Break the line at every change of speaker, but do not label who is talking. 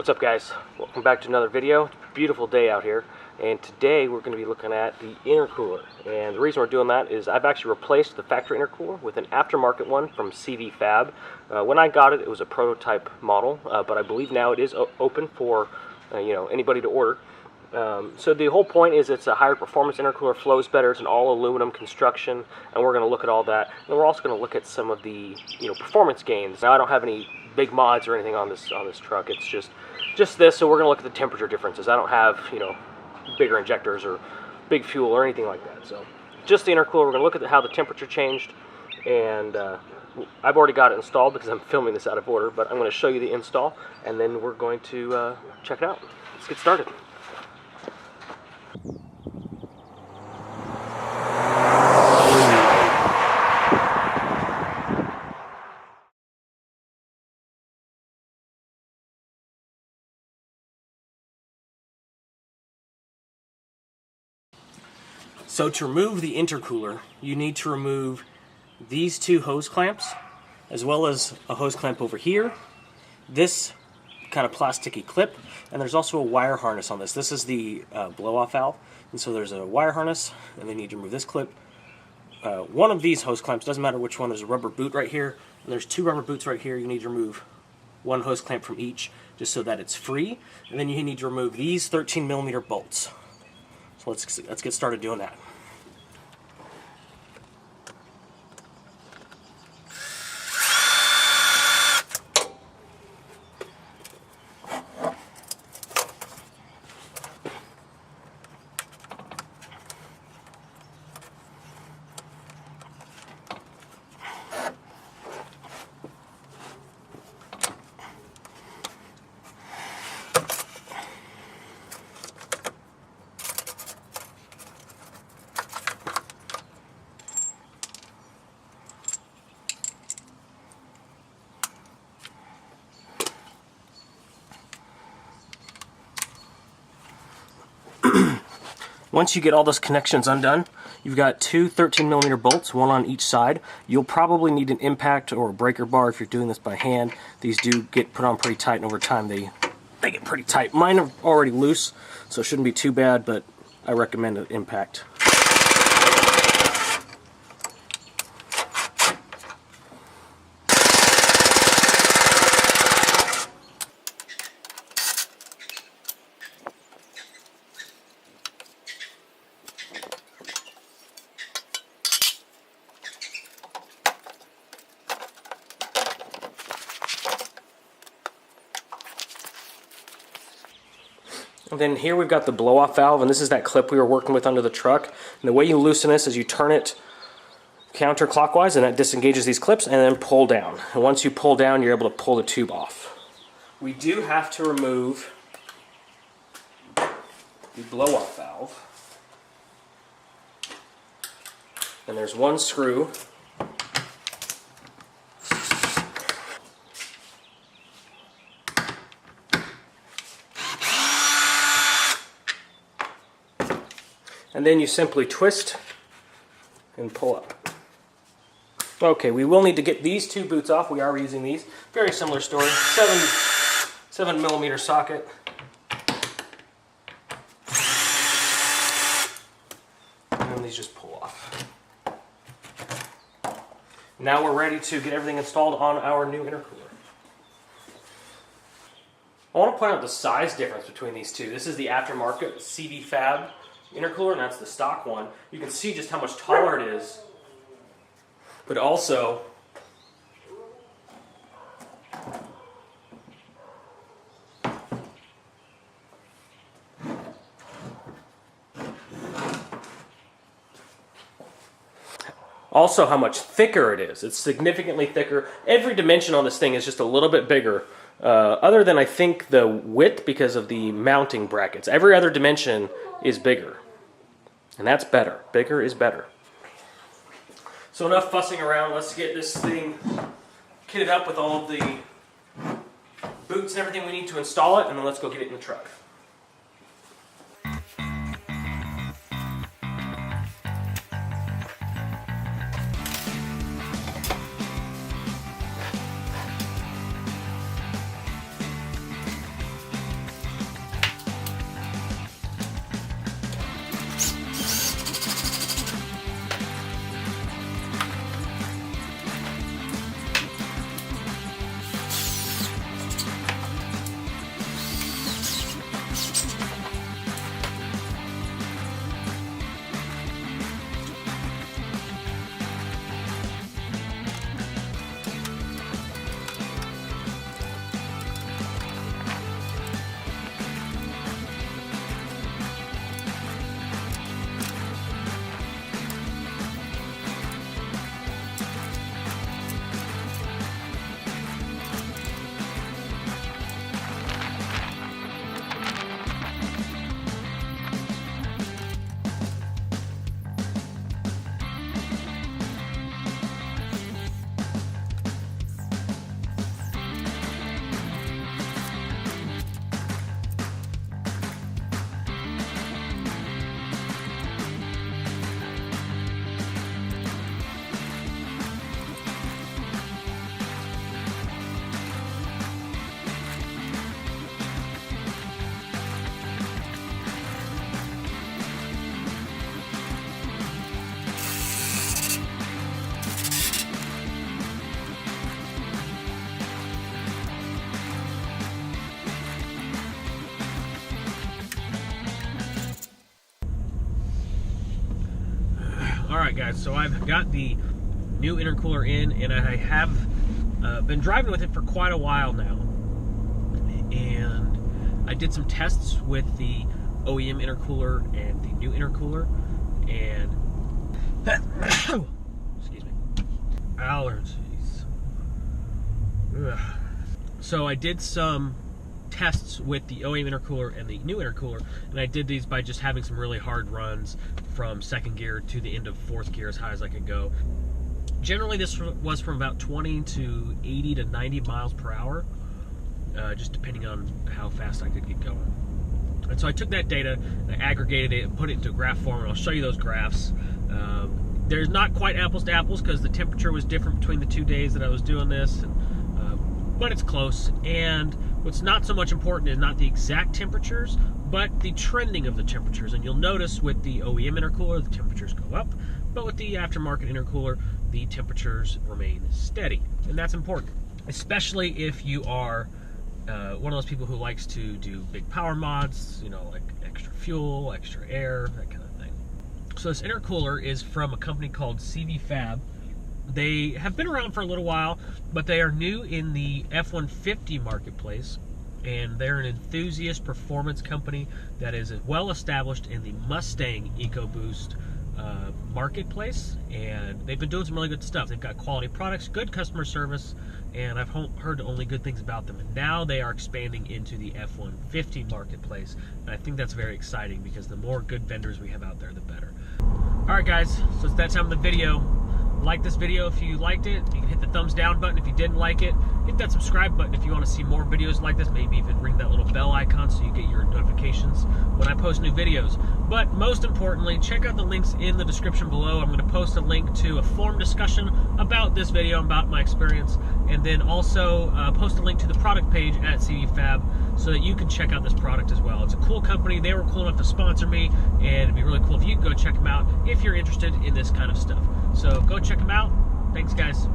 What's up, guys? Welcome back to another video. It's a beautiful day out here, and today we're going to be looking at the intercooler. And the reason we're doing that is I've actually replaced the factory intercooler with an aftermarket one from CVF. When I got it, it was a prototype model, but I believe now it is open for anybody to order. So the whole point is it's a higher performance intercooler, flows better, it's an all aluminum construction, and we're going to look at all that. And we're also going to look at some of the performance gains. Now I don't have any big mods or anything on this truck. It's just this, so we're going to look at the temperature differences. I don't have bigger injectors or big fuel or anything like that. So just the intercooler. We're going to look at how the temperature changed, and I've already got it installed because I'm filming this out of order, but I'm going to show you the install, and then we're going to check it out. Let's get started. So to remove the intercooler, you need to remove these two hose clamps, as well as a hose clamp over here, this kind of plasticky clip, and there's also a wire harness on this. This is the blow-off valve, and so there's a wire harness, and then you need to remove this clip. One of these hose clamps, doesn't matter which one, there's a rubber boot right here, and there's two rubber boots right here. You need to remove one hose clamp from each, just so that it's free, and then you need to remove these 13mm bolts. So let's get started doing that. Once you get all those connections undone, you've got two 13mm bolts, one on each side. You'll probably need an impact or a breaker bar if you're doing this by hand. These do get put on pretty tight, and over time they get pretty tight. Mine are already loose, so it shouldn't be too bad, but I recommend an impact. And then here we've got the blow-off valve, and this is that clip we were working with under the truck. And the way you loosen this is you turn it counterclockwise, and that disengages these clips, and then pull down. And once you pull down, you're able to pull the tube off. We do have to remove the blow-off valve. And there's one screw. And then you simply twist and pull up. Okay, we will need to get these two boots off. We are using these. Very similar story. 7mm socket. And then these just pull off. Now we're ready to get everything installed on our new intercooler. I want to point out the size difference between these two. This is the aftermarket CVF intercooler, and that's the stock one. You can see just how much taller it is, but also how much thicker it is. It's significantly thicker. Every dimension on this thing is just a little bit bigger, other than I think the width because of the mounting brackets. Every other dimension is bigger, and that's better. Bigger is better. So enough fussing around. Let's get this thing kitted up with all of the boots and everything we need to install it, and then let's go get it in the truck. Alright guys, so I've got the new intercooler in, and I have been driving with it for quite a while now. And I did some tests with the OEM intercooler and the new intercooler, and excuse me, allergies. Ugh. So I did some tests with the OEM intercooler and the new intercooler, and I did these by just having some really hard runs from second gear to the end of fourth gear as high as I could go. Generally this was from about 20 to 80 to 90 miles per hour, just depending on how fast I could get going. And so I took that data, and I aggregated it and put it into a graph form, and I'll show you those graphs. There's not quite apples to apples because the temperature was different between the 2 days that I was doing this, but it's close. And what's not so much important is not the exact temperatures, but the trending of the temperatures. And you'll notice with the OEM intercooler, the temperatures go up, but with the aftermarket intercooler, the temperatures remain steady. And that's important, especially if you are one of those people who likes to do big power mods, you know, like extra fuel, extra air, that kind of thing. So this intercooler is from a company called CVF. They have been around for a little while, but they are new in the F150 marketplace, and they're an enthusiast performance company that is well established in the Mustang EcoBoost marketplace, and they've been doing some really good stuff. They've got quality products, good customer service, and I've heard only good things about them. And now they are expanding into the F150 marketplace, and I think that's very exciting because the more good vendors we have out there, the better. Alright guys, so it's that time of the video. Like this video if you liked it. You can hit the thumbs down button if you didn't like it. Hit that subscribe button if you want to see more videos like this. Maybe even ring that little bell icon so you get your notifications when I post new videos. But most importantly, check out the links in the description below. I'm going to post a link to a forum discussion about this video, about my experience, and then also post a link to the product page at CVF so that you can check out this product as well. It's a cool company. They were cool enough to sponsor me, and it'd be really cool if you could go check them out if you're interested in this kind of stuff. So go check them out. Thanks, guys.